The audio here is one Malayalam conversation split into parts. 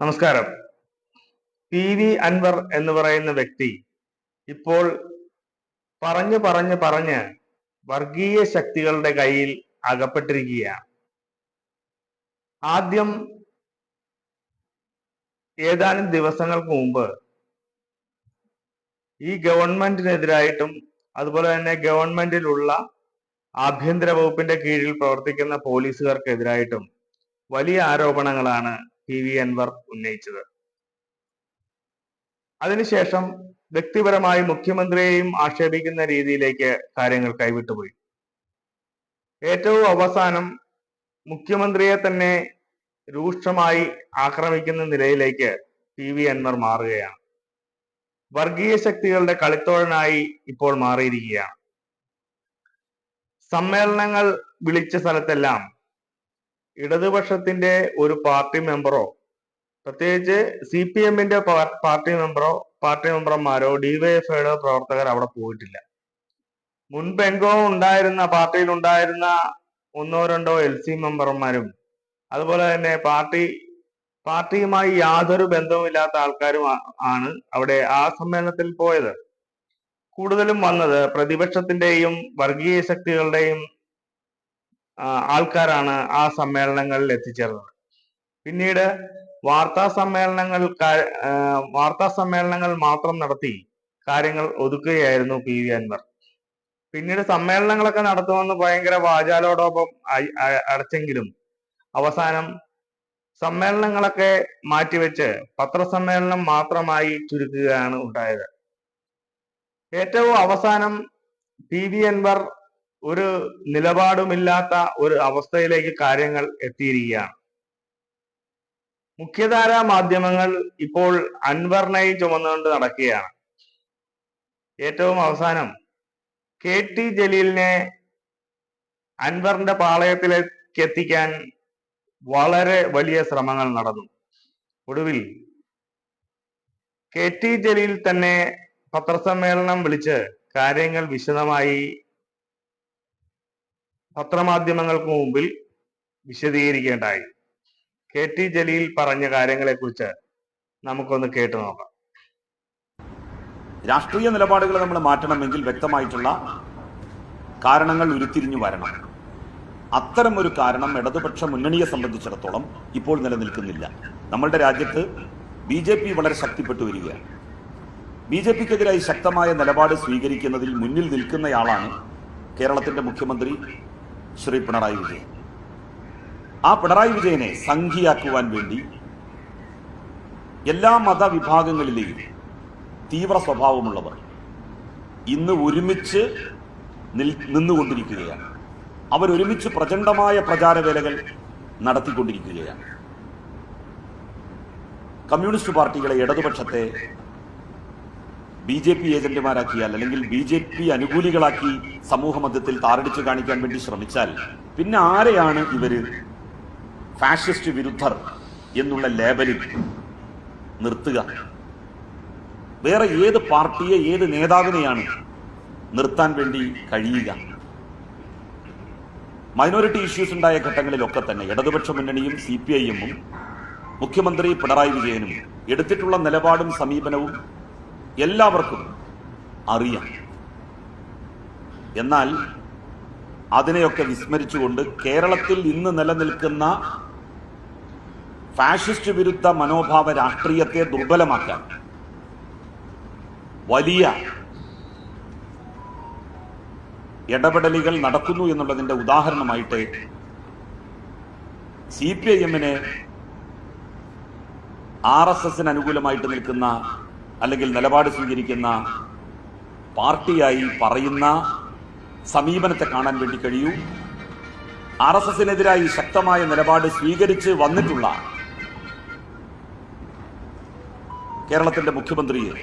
നമസ്കാരം. പി അൻവർ എന്ന് പറയുന്ന വ്യക്തി ഇപ്പോൾ പറഞ്ഞ് വർഗീയ ശക്തികളുടെ കയ്യിൽ അകപ്പെട്ടിരിക്കുകയാണ്. ആദ്യം ഏതാനും ദിവസങ്ങൾക്ക് മുമ്പ് ഈ ഗവൺമെന്റിനെതിരായിട്ടും അതുപോലെ തന്നെ ഗവൺമെന്റിലുള്ള ആഭ്യന്തര വകുപ്പിന്റെ കീഴിൽ പ്രവർത്തിക്കുന്ന പോലീസുകാർക്കെതിരായിട്ടും വലിയ ആരോപണങ്ങളാണ് പി അൻവർ ഉന്നയിച്ചത്. അതിനുശേഷം വ്യക്തിപരമായി മുഖ്യമന്ത്രിയെയും ആക്ഷേപിക്കുന്ന രീതിയിലേക്ക് കാര്യങ്ങൾ കൈവിട്ടുപോയി. ഏറ്റവും അവസാനം മുഖ്യമന്ത്രിയെ തന്നെ രൂക്ഷമായി ആക്രമിക്കുന്ന നിലയിലേക്ക് പി അൻവർ മാറുകയാണ്. വർഗീയ ശക്തികളുടെ കളിത്തോഴനായി ഇപ്പോൾ മാറിയിരിക്കുകയാണ്. സമ്മേളനങ്ങൾ വിളിച്ച സ്ഥലത്തെല്ലാം ഇടതുപക്ഷത്തിന്റെ ഒരു പാർട്ടി മെമ്പറോ, പ്രത്യേകിച്ച് CPM-ന്റെ പാർട്ടി മെമ്പർമാരോ ഡിവൈഎഫ്ഐയുടെ പ്രവർത്തകർ അവിടെ പോയിട്ടില്ല. മുൻപെങ്കോ പാർട്ടിയിലുണ്ടായിരുന്ന ഒന്നോ രണ്ടോ LC മെമ്പർമാരും അതുപോലെ തന്നെ പാർട്ടിയുമായി യാതൊരു ബന്ധവുമില്ലാത്ത ആൾക്കാരും ആണ് അവിടെ ആ സമ്മേളനത്തിൽ പോയത്. കൂടുതലും വന്നത് പ്രതിപക്ഷത്തിന്റെയും വർഗീയ ശക്തികളുടെയും ആൾക്കാരാണ് ആ സമ്മേളനങ്ങളിൽ എത്തിച്ചേർന്നത്. പിന്നീട് വാർത്താ സമ്മേളനങ്ങൾ മാത്രം നടത്തി കാര്യങ്ങൾ ഒതുക്കുകയായിരുന്നു പി അൻവർ. പിന്നീട് സമ്മേളനങ്ങളൊക്കെ നടത്തുമെന്ന് ഭയങ്കര വാചാലോടൊപ്പം അടച്ചെങ്കിലും അവസാനം സമ്മേളനങ്ങളൊക്കെ മാറ്റിവെച്ച് പത്രസമ്മേളനം മാത്രമായി ചുരുക്കുകയാണ് ഉണ്ടായത്. ഏറ്റവും അവസാനം പി അൻവർ ഒരു നിലപാടുമില്ലാത്ത ഒരു അവസ്ഥയിലേക്ക് കാര്യങ്ങൾ എത്തിയിരിക്കുകയാണ്. മുഖ്യധാരാ മാധ്യമങ്ങൾ ഇപ്പോൾ അൻവറിനെ ചുമന്നുകൊണ്ട് നടക്കുകയാണ്. ഏറ്റവും അവസാനം KT ജലീലിനെ അൻവറിന്റെ പാളയത്തിലേക്ക് എത്തിക്കാൻ വളരെ വലിയ ശ്രമങ്ങൾ നടന്നു. ഒടുവിൽ KT ജലീൽ തന്നെ പത്രസമ്മേളനം വിളിച്ച് കാര്യങ്ങൾ വിശദമായി പത്രമാധ്യമങ്ങൾക്ക് മുമ്പിൽ വിശദീകരിക്കേണ്ടായി. KT ജലീൽ പറഞ്ഞ കാര്യങ്ങളെ കുറിച്ച് നമുക്കൊന്ന് കേട്ടു നോക്കാം. രാഷ്ട്രീയ നിലപാടുകൾ നമ്മൾ മാറ്റണമെങ്കിൽ വ്യക്തമായിട്ടുള്ള കാരണങ്ങൾ ഉരുത്തിരിഞ്ഞു വരണം. അത്തരമൊരു കാരണം ഇടതുപക്ഷ മുന്നണിയെ സംബന്ധിച്ചിടത്തോളം ഇപ്പോൾ നിലനിൽക്കുന്നില്ല. നമ്മളുടെ രാജ്യത്ത് BJP വളരെ ശക്തിപ്പെട്ടു വരികയാണ്. BJPക്കെതിരായി ശക്തമായ നിലപാട് സ്വീകരിക്കുന്നതിൽ മുന്നിൽ നിൽക്കുന്നയാളാണ് കേരളത്തിന്റെ മുഖ്യമന്ത്രി ശ്രീ പിണറായി വിജയൻ. ആ പിണറായി വിജയനെ സംഘിയാക്കുവാൻ വേണ്ടി എല്ലാ മതവിഭാഗങ്ങളിലെയും തീവ്ര സ്വഭാവമുള്ളവർ ഇന്ന് ഒരുമിച്ച് നിന്നുകൊണ്ടിരിക്കുകയാണ്. അവരൊരുമിച്ച് പ്രചണ്ഡമായ പ്രചാരവേലകൾ നടത്തിക്കൊണ്ടിരിക്കുകയാണ്. കമ്മ്യൂണിസ്റ്റ് പാർട്ടികളെ, ഇടതുപക്ഷത്തെ BJP ഏജന്റുമാരാക്കിയാൽ അല്ലെങ്കിൽ BJP അനുകൂലികളാക്കി സമൂഹ മധ്യത്തിൽ താറടിച്ചു കാണിക്കാൻ വേണ്ടി ശ്രമിച്ചാൽ പിന്നെ ആരെയാണ് ഇവര് ഫാഷിസ്റ്റ് വിരുദ്ധർ എന്നുള്ള ലേബലിൽ നിർത്തുക? വേറെ ഏത് പാർട്ടിയെ, ഏത് നേതാവിനെയാണ് നിർത്താൻ വേണ്ടി കഴിയുക? മൈനോറിറ്റി ഇഷ്യൂസ് ഉണ്ടായ ഘട്ടങ്ങളിലൊക്കെ തന്നെ ഇടതുപക്ഷ മുന്നണിയും CPIM-ഉം മുഖ്യമന്ത്രി പിണറായി വിജയനും എടുത്തിട്ടുള്ള നിലപാടും സമീപനവും എല്ലാവർക്കും അറിയാം. എന്നാൽ അതിനെയൊക്കെ വിസ്മരിച്ചുകൊണ്ട് കേരളത്തിൽ ഇന്ന് നിലനിൽക്കുന്ന ഫാഷിസ്റ്റ് വിരുദ്ധ മനോഭാവ രാഷ്ട്രീയത്തെ ദുർബലമാക്കാൻ വലിയ ഇടപെടലുകൾ നടക്കുന്നു എന്നുള്ളതിന്റെ ഉദാഹരണമായിട്ട് CPIM-നെ RSS-ന് അനുകൂലമായിട്ട് നിൽക്കുന്ന അല്ലെങ്കിൽ നിലപാട് സ്വീകരിക്കുന്ന പാർട്ടിയായി പറയുന്ന സമീപനത്തെ കാണാൻ വേണ്ടി കഴിയൂ. RSS-നെതിരായി ശക്തമായ നിലപാട് സ്വീകരിച്ച് വന്നിട്ടുള്ള കേരളത്തിന്റെ മുഖ്യമന്ത്രിയെ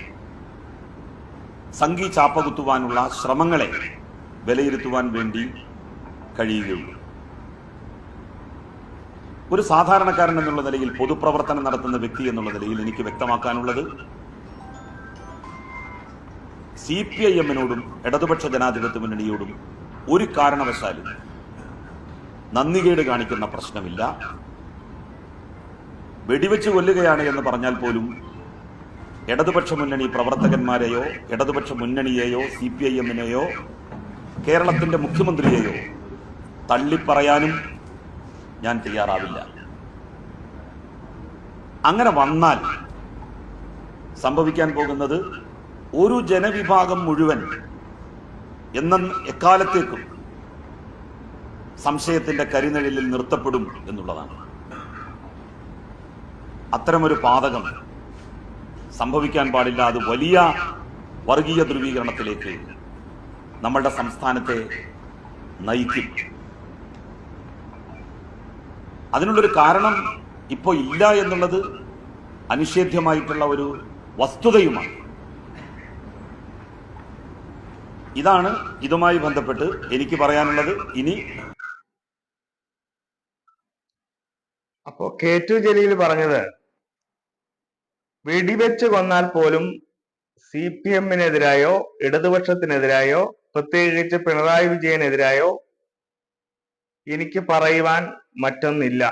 സംഘി ചാപ്പകുത്തുവാനുള്ള ശ്രമങ്ങളെ വിലയിരുത്തുവാൻ വേണ്ടി കഴിയുകയുള്ളൂ. ഒരു സാധാരണക്കാരൻ എന്നുള്ള നിലയിൽ, പൊതുപ്രവർത്തനം നടത്തുന്ന വ്യക്തി എന്നുള്ള നിലയിൽ എനിക്ക് വ്യക്തമാക്കാനുള്ളത് CPIM-നോടും ഇടതുപക്ഷ ജനാധിപത്യ മുന്നണിയോടും ഒരു കാരണവശാലും നന്ദികേട് കാണിക്കുന്ന പ്രശ്നമില്ല. വെടിവെച്ച് കൊല്ലുകയാണ് എന്ന് പറഞ്ഞാൽ പോലും ഇടതുപക്ഷ മുന്നണി പ്രവർത്തകന്മാരെയോ ഇടതുപക്ഷ മുന്നണിയെയോ CPIM-നെയോ കേരളത്തിന്റെ മുഖ്യമന്ത്രിയെയോ തള്ളിപ്പറയാനും ഞാൻ തയ്യാറാവില്ല. അങ്ങനെ വന്നാൽ സംഭവിക്കാൻ പോകുന്നത് ഒരു ജനവിഭാഗം മുഴുവൻ എക്കാലത്തേക്കും സംശയത്തിന്റെ കരിനിഴലിൽ നിർത്തപ്പെടും എന്നുള്ളതാണ്. അത്തരമൊരു പാതകം സംഭവിക്കാൻ പാടില്ല. അത് വലിയ വർഗീയ ധ്രുവീകരണത്തിലേക്ക് നമ്മളുടെ സംസ്ഥാനത്തെ നയിക്കും. അതിനുള്ളൊരു കാരണം ഇപ്പോൾ ഇല്ല എന്നുള്ളത് അനിഷേധ്യമായിട്ടുള്ള ഒരു വസ്തുതയുമാണ്. ഇതാണ് ഇതുമായി ബന്ധപ്പെട്ട് എനിക്ക് പറയാനുള്ളത്. ഇനി അപ്പോ K2 ജലീൽ പറഞ്ഞത് വെടിവെച്ച് കൊന്നാൽ പോലും CPM-നെതിരായോ ഇടതുപക്ഷത്തിനെതിരായോ പ്രത്യേകിച്ച് പിണറായി വിജയനെതിരായോ എനിക്ക് പറയുവാൻ മറ്റൊന്നില്ല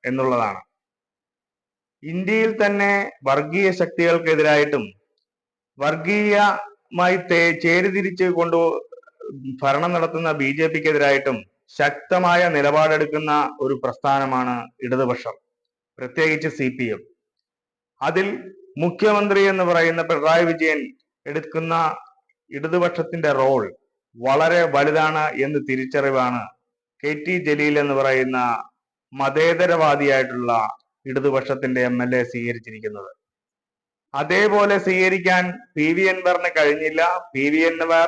എന്നുള്ളതാണ്. ഇന്ത്യയിൽ തന്നെ വർഗീയ ശക്തികൾക്കെതിരായിട്ടും വർഗീയമായി ചേരിതിരിച്ച് ഭരണം നടത്തുന്ന BJP-ക്കെതിരായിട്ടും ശക്തമായ നിലപാടെടുക്കുന്ന ഒരു പ്രസ്ഥാനമാണ് ഇടതുപക്ഷം, പ്രത്യേകിച്ച് CPM. അതിൽ മുഖ്യമന്ത്രി എന്ന് പറയുന്ന പിണറായി വിജയൻ എടുക്കുന്ന ഇടതുപക്ഷത്തിന്റെ റോൾ വളരെ വലുതാണ് എന്ന് തിരിച്ചറിവാണ് KT ജലീൽ എന്ന് പറയുന്ന മതേതരവാദിയായിട്ടുള്ള ഇടതുപക്ഷത്തിന്റെ MLA സ്വീകരിച്ചിരിക്കുന്നത്. അതേപോലെ സ്വീകരിക്കാൻ PV അൻവറിന് കഴിഞ്ഞില്ല. PV അൻവർ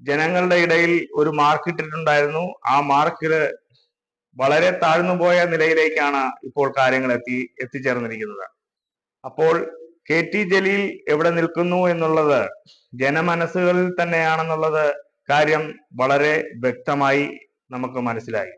ജനങ്ങളുടെ ഇടയിൽ ഒരു മാർക്ക് ഇട്ടിട്ടുണ്ടായിരുന്നു. ആ മാർക്കിൽ വളരെ താഴ്ന്നുപോയ നിലയിലേക്കാണ് ഇപ്പോൾ കാര്യങ്ങൾ എത്തിച്ചേർന്നിരിക്കുന്നത്. അപ്പോൾ KT ജലീൽ എവിടെ നിൽക്കുന്നു എന്നുള്ളത് ജനമനസ്സുകളിൽ തന്നെയാണെന്നുള്ളത് കാര്യം വളരെ വ്യക്തമായി നമുക്ക് മനസ്സിലായി.